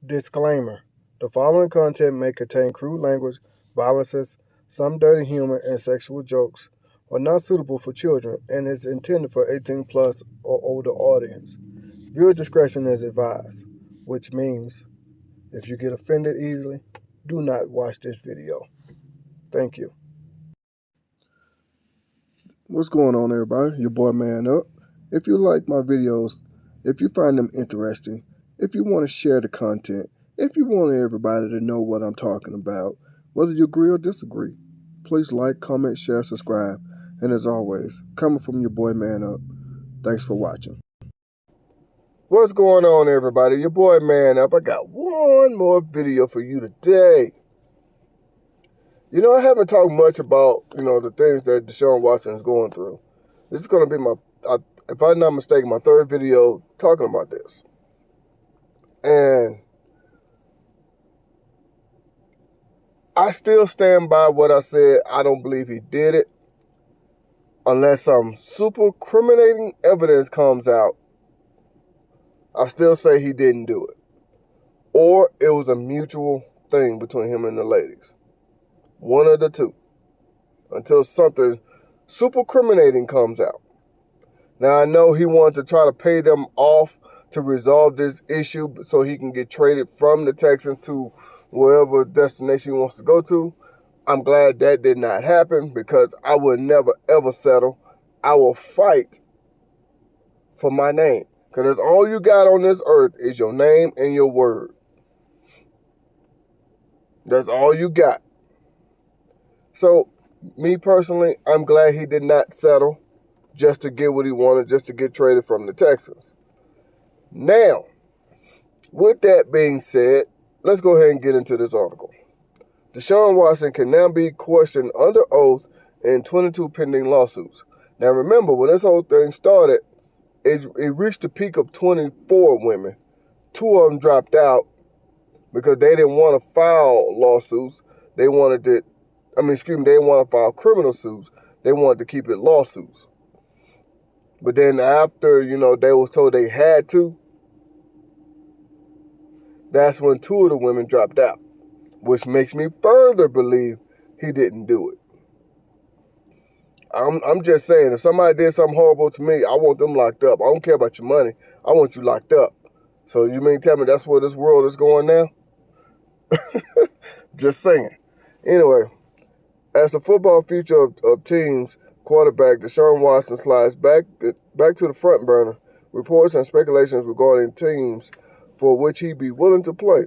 Disclaimer: the following content may contain crude language, violences, some dirty humor, and sexual jokes, are not suitable for children and is intended for 18 plus or older audience. Viewer discretion is advised, which means if you get offended easily, do not watch this video. Thank you. What's going on, everybody? Your boy Man Up. If you like my videos, if you find them interesting, if you want to share the content, if you want everybody to know what I'm talking about, whether you agree or disagree, please like, comment, share, subscribe, and as always, coming from your boy Man Up. Thanks for watching. What's going on, everybody? Your boy Man Up. I got one more video for you today. I haven't talked much about, the things that Deshaun Watson is going through. This is going to be if I'm not mistaken, my third video talking about this. And I still stand by what I said. I don't believe he did it unless some super criminating evidence comes out. I still say he didn't do it. Or it was a mutual thing between him and the ladies. One of the two. Until something super criminating comes out. Now, I know he wanted to try to pay them off to resolve this issue so he can get traded from the Texans to wherever destination he wants to go to. I'm glad that did not happen because I would never, ever settle. I will fight for my name because that's all you got on this earth is your name and your word. That's all you got. So, me personally, I'm glad he did not settle just to get what he wanted, just to get traded from the Texans. Now, with that being said, let's go ahead and get into this article. Deshaun Watson can now be questioned under oath in 22 pending lawsuits. Now, remember, when this whole thing started, it reached a peak of 24 women. 2 of them dropped out because they didn't want to file lawsuits. They didn't want to file criminal suits. They wanted to keep it lawsuits. But then after, they were told they had to, that's when 2 of the women dropped out, which makes me further believe he didn't do it. I'm just saying, if somebody did something horrible to me, I want them locked up. I don't care about your money. I want you locked up. So you mean tell me that's where this world is going now? Just saying. Anyway, as the football future of teams, quarterback Deshaun Watson slides back to the front burner. Reports and speculations regarding teams for which he'd be willing to play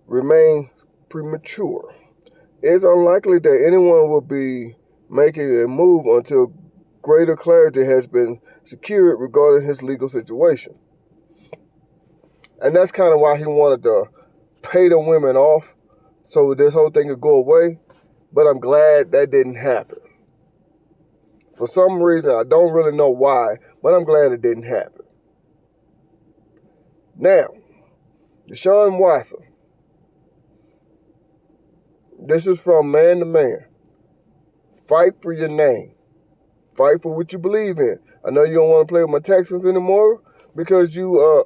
remain premature. It's unlikely that anyone will be making a move until greater clarity has been secured regarding his legal situation. And that's kind of why he wanted to pay the women off so this whole thing could go away. But I'm glad that didn't happen. For some reason, I don't really know why, but I'm glad it didn't happen. Now, Deshaun Watson. This is from man to man. Fight for your name. Fight for what you believe in. I know you don't want to play with my Texans anymore because you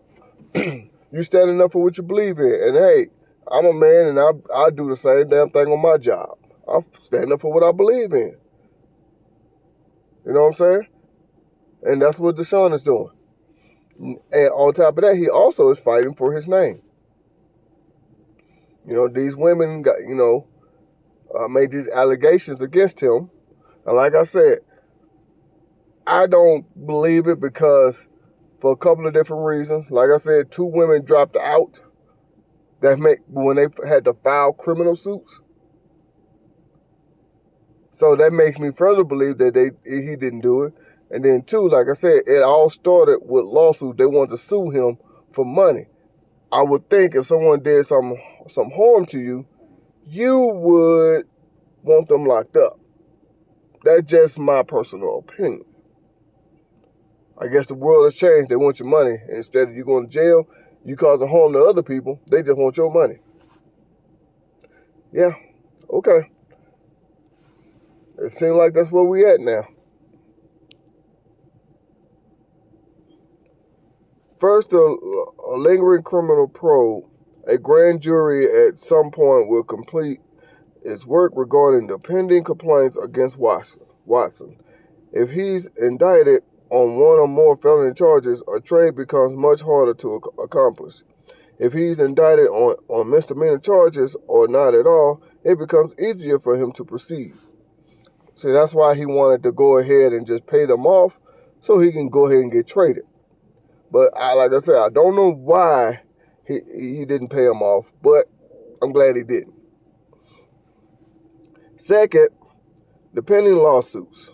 standing up for what you believe in. And hey, I'm a man and I do the same damn thing on my job. I'm standing up for what I believe in. You know what I'm saying? And that's what Deshaun is doing. And on top of that, he also is fighting for his name. These women got, made these allegations against him. And like I said, I don't believe it because for a couple of different reasons. Like I said, 2 women dropped out when they had to file criminal suits. So that makes me further believe that he didn't do it. And then 2, like I said, it all started with lawsuits. They wanted to sue him for money. I would think if someone did some harm to you, you would want them locked up. That's just my personal opinion. I guess the world has changed. They want your money. Instead of you going to jail, you causing harm to other people, they just want your money. Yeah, okay. It seems like that's where we at now. First, a lingering criminal probe. A grand jury at some point will complete its work regarding the pending complaints against Watson. If he's indicted on one or more felony charges, a trade becomes much harder to accomplish. If he's indicted on misdemeanor charges or not at all, it becomes easier for him to proceed. See, that's why he wanted to go ahead and just pay them off so he can go ahead and get traded. But like I said, I don't know why he didn't pay him off, but I'm glad he didn't. Second, the pending lawsuits.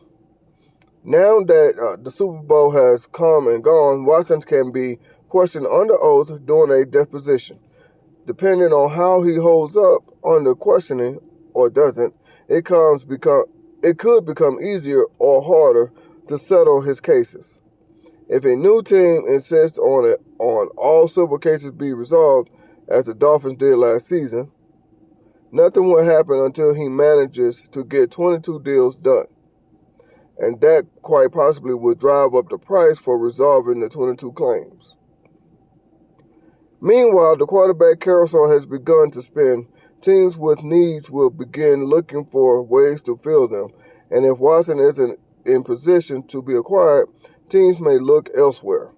Now that the Super Bowl has come and gone, Watson can be questioned under oath during a deposition. Depending on how he holds up under questioning or doesn't, it could become easier or harder to settle his cases. If a new team insists on all civil cases be resolved, as the Dolphins did last season, nothing will happen until he manages to get 22 deals done. And that quite possibly will drive up the price for resolving the 22 claims. Meanwhile, the quarterback carousel has begun to spin. Teams with needs will begin looking for ways to fill them. And if Watson isn't in position to be acquired, teams may look elsewhere.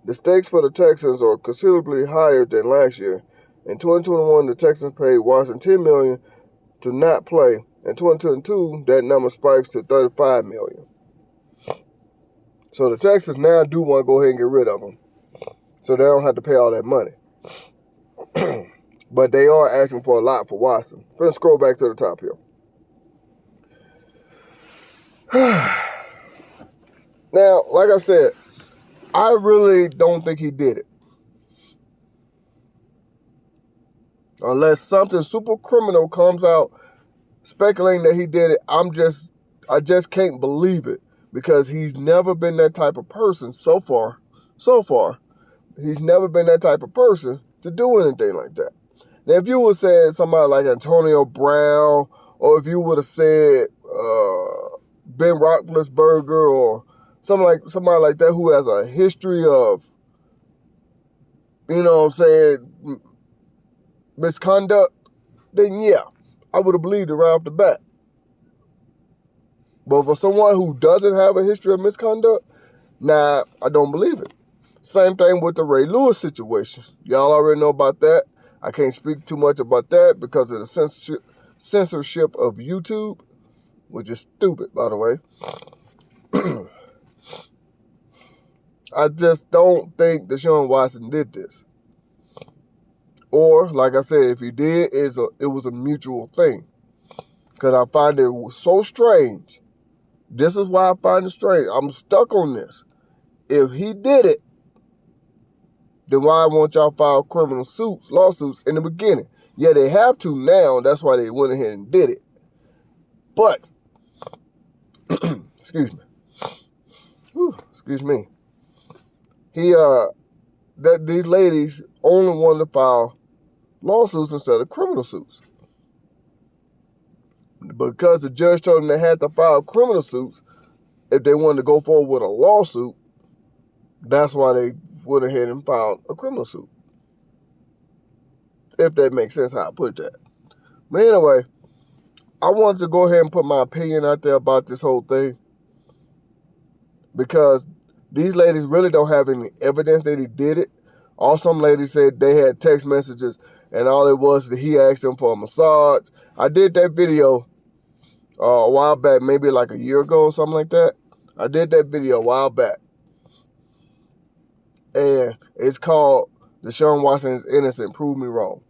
The stakes for the Texans are considerably higher than last year. In 2021, the Texans paid Watson $10 million to not play. In 2022, that number spikes to $35 million. So the Texans now do want to go ahead and get rid of him, so they don't have to pay all that money. But they are asking for a lot for Watson. Let's scroll back to the top here. Now, like I said, I really don't think he did it. Unless something super criminal comes out speculating that he did it, I just can't believe it, because he's never been that type of person so far. He's never been that type of person to do anything like that. Now, if you would have said somebody like Antonio Brown, or if you would have said Ben Roethlisberger, or somebody like that who has a history of, misconduct, then yeah, I would have believed it right off the bat. But for someone who doesn't have a history of misconduct, nah, I don't believe it. Same thing with the Ray Lewis situation. Y'all already know about that. I can't speak too much about that because of the censorship of YouTube, which is stupid, by the way. I just don't think Deshaun Watson did this. Or, like I said, if he did, it was a mutual thing. Because I find it so strange. This is why I find it strange. I'm stuck on this. If he did it, then why won't y'all file criminal lawsuits in the beginning? Yeah, they have to now. That's why they went ahead and did it. But, excuse me. These ladies only wanted to file lawsuits instead of criminal suits. Because the judge told them they had to file criminal suits if they wanted to go forward with a lawsuit, that's why they went ahead and filed a criminal suit. If that makes sense how I put that. But anyway, I wanted to go ahead and put my opinion out there about this whole thing, because these ladies really don't have any evidence that he did it. All some ladies said they had text messages, and all it was that he asked them for a massage. I did that video a while back, maybe like a year ago or something like that. I did that video a while back. And it's called Deshaun Watson is Innocent, Prove Me Wrong.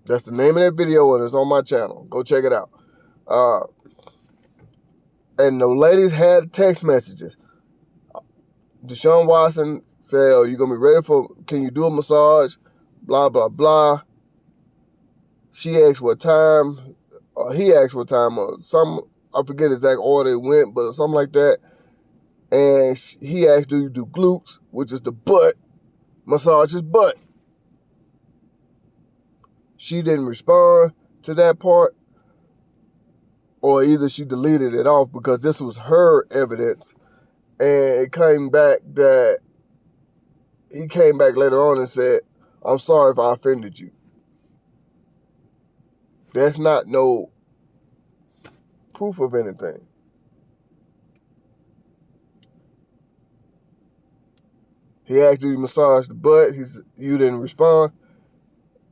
That's the name of that video, and it's on my channel. Go check it out. And the ladies had text messages. Deshaun Watson said, "Oh, you gonna be ready can you do a massage? Blah, blah, blah." She asked what time. He asked what time, or I forget the exact order it went, but something like that. And he asked, "Do you do glutes?" Which is the butt. Massage his butt. She didn't respond to that part, or either she deleted it off because this was her evidence. And it came back that he came back later on and said, I'm sorry if I offended you. That's not no proof of anything. He asked you to massage the butt. You didn't respond.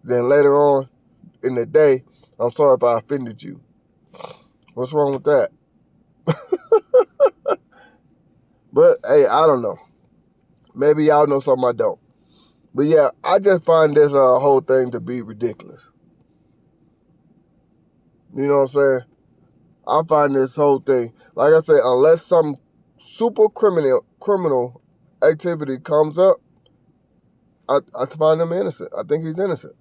Then later on in the day, I'm sorry if I offended you. What's wrong with that? But, hey, I don't know. Maybe y'all know something I don't. But, yeah, I just find this whole thing to be ridiculous. You know what I'm saying? I find this whole thing, like I said, unless some super criminal activity comes up, I find him innocent. I think he's innocent.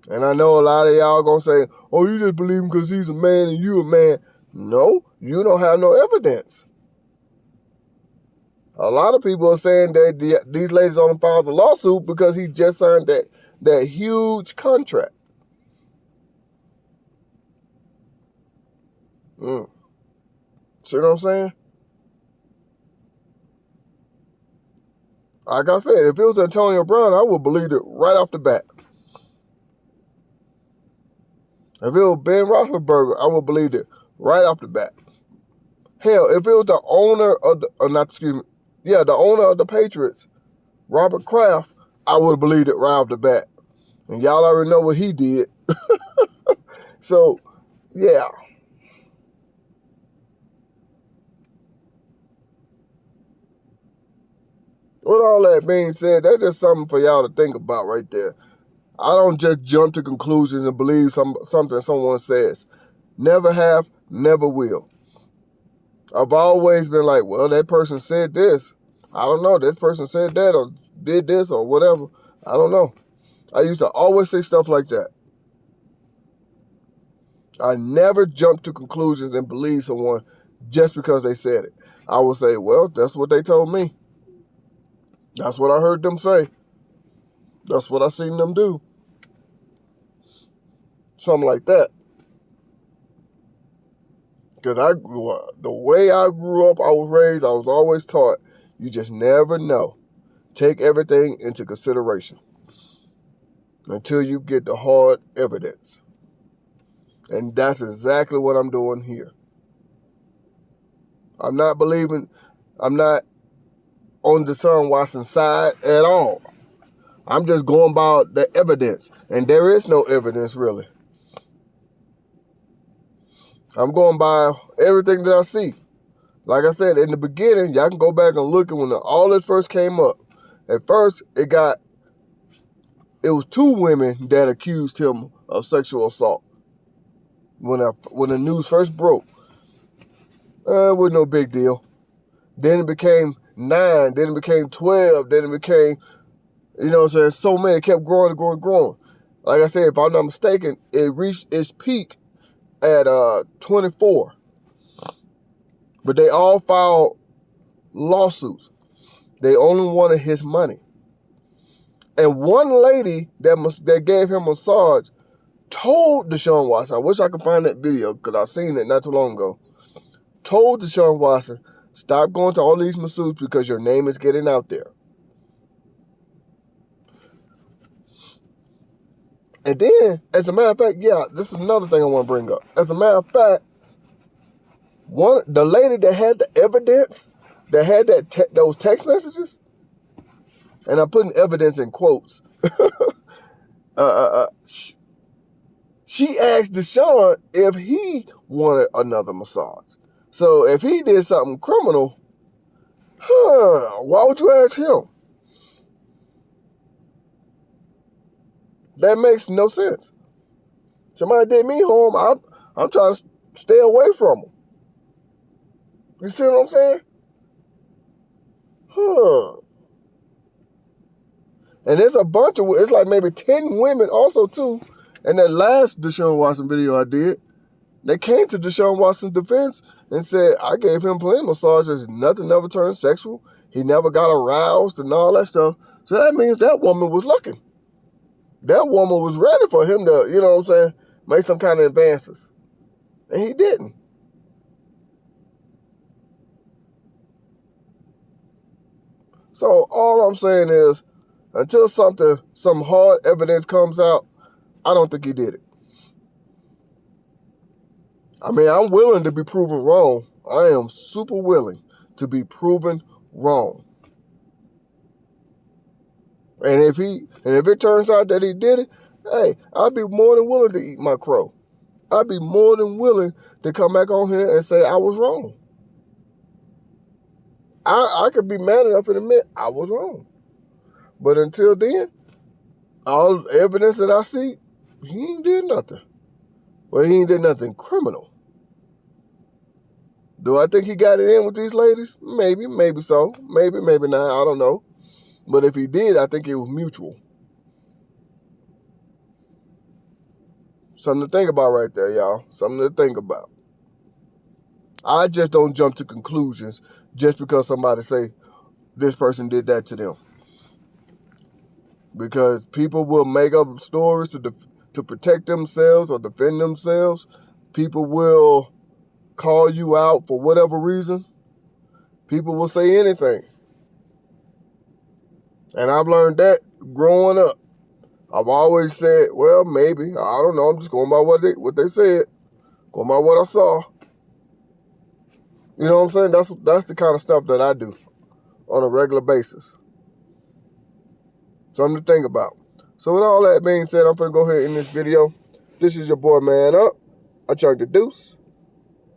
And I know a lot of y'all gonna say, oh, you just believe him because he's a man and you a man. No, you don't have no evidence. A lot of people are saying that these ladies on him filed a lawsuit because he just signed that huge contract. See what I'm saying? Like I said, if it was Antonio Brown, I would believe it right off the bat. If it was Ben Roethlisberger, I would believe it right off the bat. Hell, if it was the owner of the owner of the Patriots, Robert Kraft, I would have believed it right off the bat. And y'all already know what he did. So, yeah. With all that being said, that's just something for y'all to think about right there. I don't just jump to conclusions and believe something someone says. Never have, never will. I've always been like, well, that person said this. I don't know. That person said that or did this or whatever. I don't know. I used to always say stuff like that. I never jump to conclusions and believe someone just because they said it. I will say, well, that's what they told me. That's what I heard them say. That's what I seen them do. Something like that. Because the way I grew up, I was raised, I was always taught, you just never know. Take everything into consideration until you get the hard evidence. And that's exactly what I'm doing here. I'm not on Deshaun Watson's side at all. I'm just going by the evidence. And there is no evidence, really. I'm going by everything that I see. Like I said, in the beginning, y'all can go back and look at when all this first came up. At first, it was 2 women that accused him of sexual assault. When the news first broke, it was no big deal. Then it became 9, then it became 12, then it became, you know what I'm saying, so many, it kept growing and growing and growing. Like I said, if I'm not mistaken, it reached its peak at 24. But they all filed lawsuits. They only wanted his money. And one lady that gave him a massage told Deshaun Watson, I wish I could find that video because I seen it not too long ago, told Deshaun Watson, stop going to all these masseuses because your name is getting out there. And then, as a matter of fact, yeah, this is another thing I want to bring up. As a matter of fact, the lady that had the evidence, that had those text messages, and I'm putting evidence in quotes, she asked Deshaun if he wanted another massage. So if he did something criminal, why would you ask him? That makes no sense. Somebody did me harm, I'm trying to stay away from them. You see what I'm saying? And there's a bunch of, it's like maybe 10 women also too. And that last Deshaun Watson video I did, they came to Deshaun Watson's defense and said, I gave him plenty of massages. Nothing ever turned sexual. He never got aroused and all that stuff. So that means that woman was looking. That woman was ready for him to, you know what I'm saying, make some kind of advances. And he didn't. So all I'm saying is, until some hard evidence comes out, I don't think he did it. I mean, I'm willing to be proven wrong. I am super willing to be proven wrong. And if it turns out that he did it, hey, I'd be more than willing to eat my crow. I'd be more than willing to come back on here and say I was wrong. I could be man enough to admit I was wrong. But until then, all evidence that I see, he ain't did nothing. Well, he ain't did nothing criminal. Do I think he got it in with these ladies? Maybe so. Maybe not. I don't know. But if he did, I think it was mutual. Something to think about right there, y'all. Something to think about. I just don't jump to conclusions just because somebody say this person did that to them. Because people will make up stories to protect themselves or defend themselves. People will call you out for whatever reason. People will say anything. And I've learned that growing up. I've always said, well, maybe. I don't know. I'm just going by what they said. Going by what I saw. You know what I'm saying? That's the kind of stuff that I do on a regular basis. Something to think about. So with all that being said, I'm going to go ahead and end this video. This is your boy, Man Up. I chugged the deuce.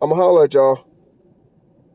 I'm going to holler at y'all.